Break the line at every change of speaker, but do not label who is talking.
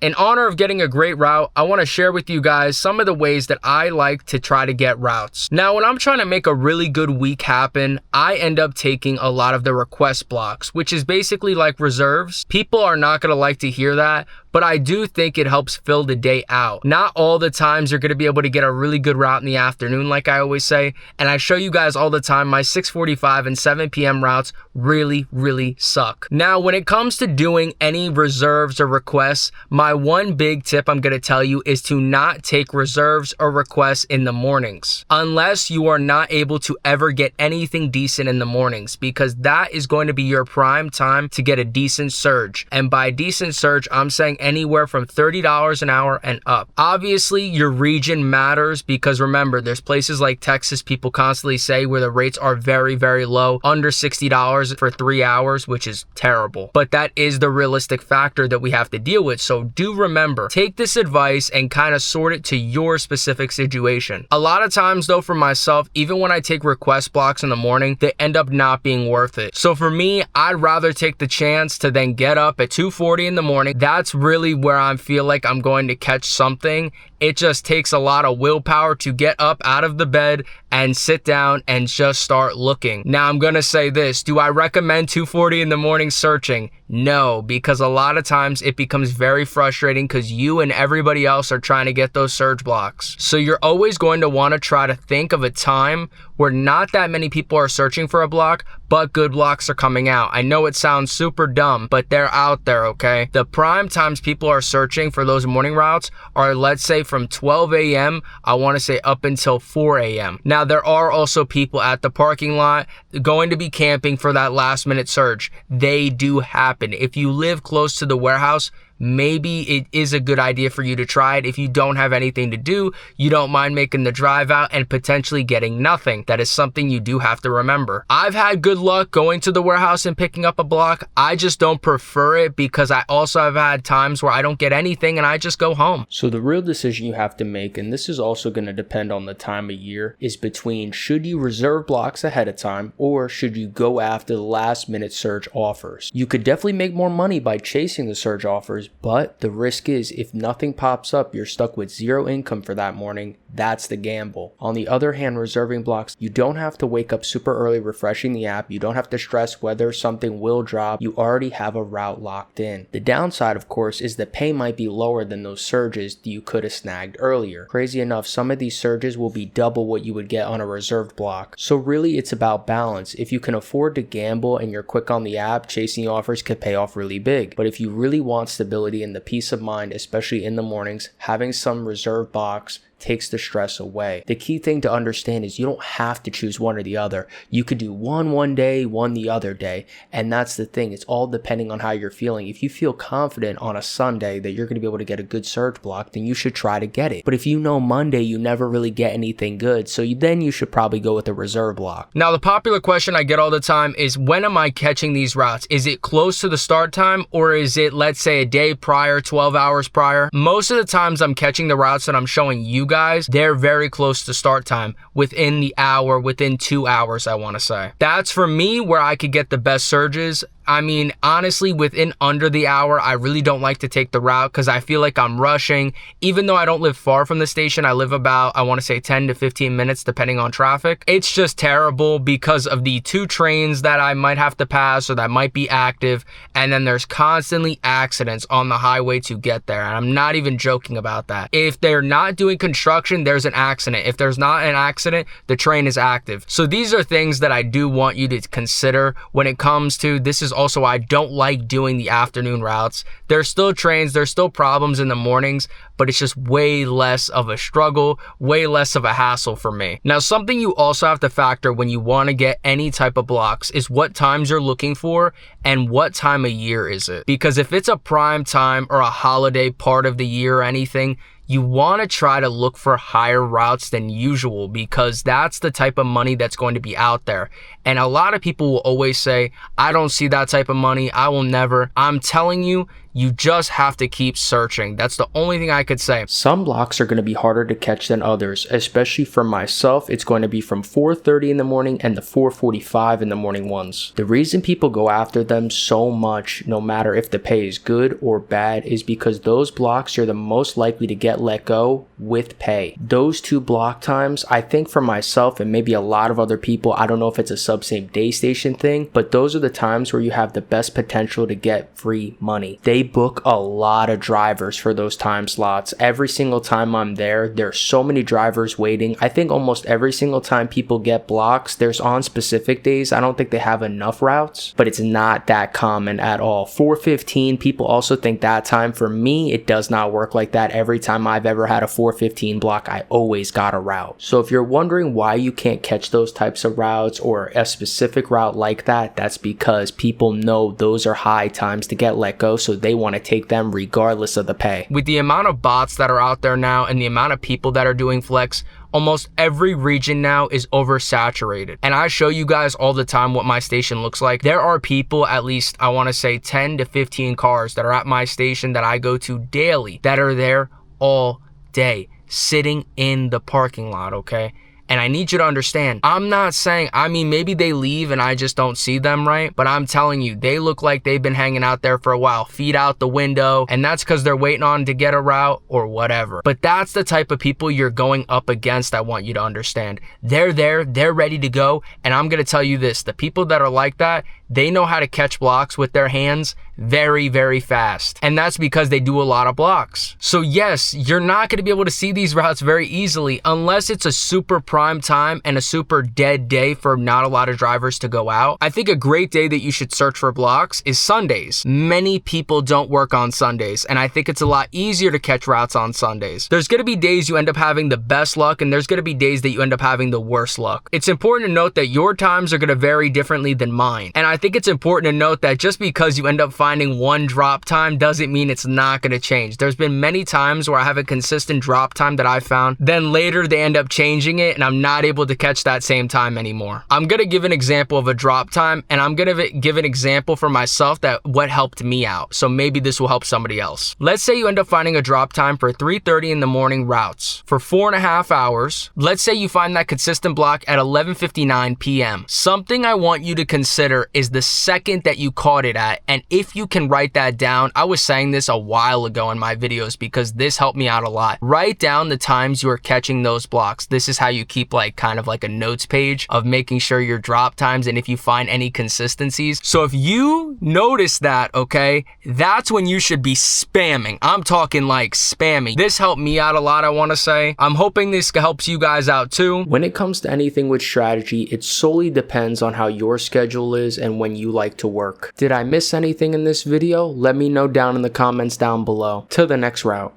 In honor of getting a great route, I want to share with you guys some of the ways that I like to try to get routes. Now, when I'm trying to make a really good week happen, I end up taking a lot of the request blocks, which is basically like reserves. People are not going to like to hear that, but I do think it helps fill the day out. Not all the times you're going to be able to get a really good route in the afternoon, like I always say, and I show you guys all the time my 6:45 and 7 p.m. routes really suck. Now, when it comes to doing any reserves or requests, my one big tip I'm going to tell you is to not take reserves or requests in the mornings, unless you are not able to ever get anything decent in the mornings, because that is going to be your prime time to get a decent surge. And by decent surge, I'm saying anywhere from $30 an hour and up. Obviously, your region matters, because remember, there's places like Texas people constantly say where the rates are very low, under $60 for 3 hours, which is terrible. But that is the realistic factor that we have to deal with. So do remember, take this advice and kind of sort it to your specific situation. A lot of times though, for myself, even when I take request blocks in the morning, they end up not being worth it. So for me, I'd rather take the chance to then get up at 2:40 in the morning. That's really where I feel like I'm going to catch something. It just takes a lot of willpower to get up out of the bed and sit down and just start looking. Now, I'm gonna say this, do I recommend 2:40 in the morning searching? No, because a lot of times it becomes very frustrating because you and everybody else are trying to get those surge blocks. So you're always going to want to try to think of a time where not that many people are searching for a block, but good blocks are coming out. I know it sounds super dumb, but they're out there, okay? The prime times people are searching for those morning routes are, let's say, from 12 a.m., I want to say up until 4 a.m. Now, there are also people at the parking lot going to be camping for that last minute surge. They do happen. If you live close to the warehouse, maybe it is a good idea for you to try it. If you don't have anything to do, you don't mind making the drive out and potentially getting nothing. That is something you do have to remember. I've had good luck going to the warehouse and picking up a block. I just don't prefer it because I also have had times where I don't get anything and I just go home.
So the real decision you have to make, and this is also going to depend on the time of year, is between should you reserve blocks ahead of time or should you go after the last minute surge offers. You could definitely make more money by chasing the surge offers, but the risk is if nothing pops up, you're stuck with zero income for that morning. That's the gamble. On the other hand, reserving blocks, you don't have to wake up super early refreshing the app. You don't have to stress whether something will drop. You already have a route locked in. The downside, of course, is the pay might be lower than those surges that you could have snagged earlier. Crazy enough, some of these surges will be double what you would get on a reserved block. So really, it's about balance. If you can afford to gamble and you're quick on the app, chasing offers could pay off really big. But if you really want stability and the peace of mind, especially in the mornings, having some reserve box takes the stress away. The key thing to understand is you don't have to choose one or the other. You could do one day, one the other day. And that's the thing. It's all depending on how you're feeling. If you feel confident on a Sunday that you're going to be able to get a good surge block, then you should try to get it. But if you know Monday you never really get anything good, so then you should probably go with a reserve block.
Now, the popular question I get all the time is, when am I catching these routes? Is it close to the start time, or is it, let's say, a day prior, 12 hours prior? Most of the times I'm catching the routes that I'm showing you guys, they're very close to start time, within the hour, within 2 hours, I want to say. That's for me where I could get the best surges. I mean, honestly, within under the hour, I really don't like to take the route because I feel like I'm rushing. Even though I don't live far from the station, I live about, I want to say 10 to 15 minutes, depending on traffic. It's just terrible because of the 2 trains that I might have to pass or that might be active. And then there's constantly accidents on the highway to get there. And I'm not even joking about that. If they're not doing construction, there's an accident. If there's not an accident, the train is active. So these are things that I do want you to consider when it comes to, this is also why I don't like doing the afternoon routes. There's still trains, there's still problems in the mornings, but it's just way less of a struggle, way less of a hassle for me. Now, something you also have to factor when you want to get any type of blocks is what times you're looking for and what time of year is it. Because if it's a prime time or a holiday part of the year or anything, you want to try to look for higher routes than usual because that's the type of money that's going to be out there. And a lot of people will always say, I don't see that type of money. I will never. I'm telling you, you just have to keep searching. That's the only thing I could say.
Some blocks are going to be harder to catch than others, especially for myself. It's going to be from 4:30 in the morning and the 4:45 in the morning ones. The reason people go after them so much, no matter if the pay is good or bad, is because those blocks you're the most likely to get let go with pay. Those two block times, I think for myself and maybe a lot of other people, I don't know if it's a sub same day station thing, but those are the times where you have the best potential to get free money. They book a lot of drivers for those time slots. Every single time I'm there, there's so many drivers waiting. I think almost every single time people get blocks, there's on specific days. I don't think they have enough routes, but it's not that common at all. 4:15, people also think that time. For me, it does not work like that. Every time I've ever had a 4:15 block, I always got a route. So if you're wondering why you can't catch those types of routes or a specific route like that, that's because people know those are high times to get let go, so they want to take them regardless of the pay.
With the amount of bots that are out there now and the amount of people that are doing flex, almost every region now is oversaturated. And I show you guys all the time what my station looks like. There are people, at least I want to say 10 to 15 cars that are at my station that I go to daily that are there all day sitting in the parking lot, okay? And I need you to understand, I'm not saying, I mean, maybe they leave and I just don't see them, right? But I'm telling you, they look like they've been hanging out there for a while, feet out the window, and that's because they're waiting on to get a route or whatever. But that's the type of people you're going up against. I want you to understand. They're there, they're ready to go. And I'm going to tell you this, the people that are like that, they know how to catch blocks with their hands very, very fast. And that's because they do a lot of blocks. So yes, you're not going to be able to see these routes very easily unless it's a super prime time and a super dead day for not a lot of drivers to go out. I think a great day that you should search for blocks is Sundays. Many people don't work on Sundays, and I think it's a lot easier to catch routes on Sundays. There's going to be days you end up having the best luck, and there's going to be days that you end up having the worst luck. It's important to note that your times are going to vary differently than mine. And I think it's important to note that just because you end up finding one drop time doesn't mean it's not going to change. There's been many times where I have a consistent drop time that I found, then later they end up changing it and I'm not able to catch that same time anymore. I'm going to give an example of a drop time, and I'm going to give an example for myself that what helped me out. So maybe this will help somebody else. Let's say you end up finding a drop time for 3:30 in the morning routes for 4.5 hours. Let's say you find that consistent block at 11:59 p.m. Something I want you to consider is the second that you caught it at, and if you can write that down. I was saying this a while ago in my videos because this helped me out a lot. Write down the times you are catching those blocks. This is how you keep like kind of like a notes page of making sure your drop times and if you find any consistencies. So if you notice that, okay, that's when you should be spamming. I'm talking like spamming. This helped me out a lot, I want to say. I'm hoping this helps you guys out too.
When it comes to anything with strategy, it solely depends on how your schedule is and when you like to work. Did I miss anything in this video? Let me know down in the comments down below. To the next route.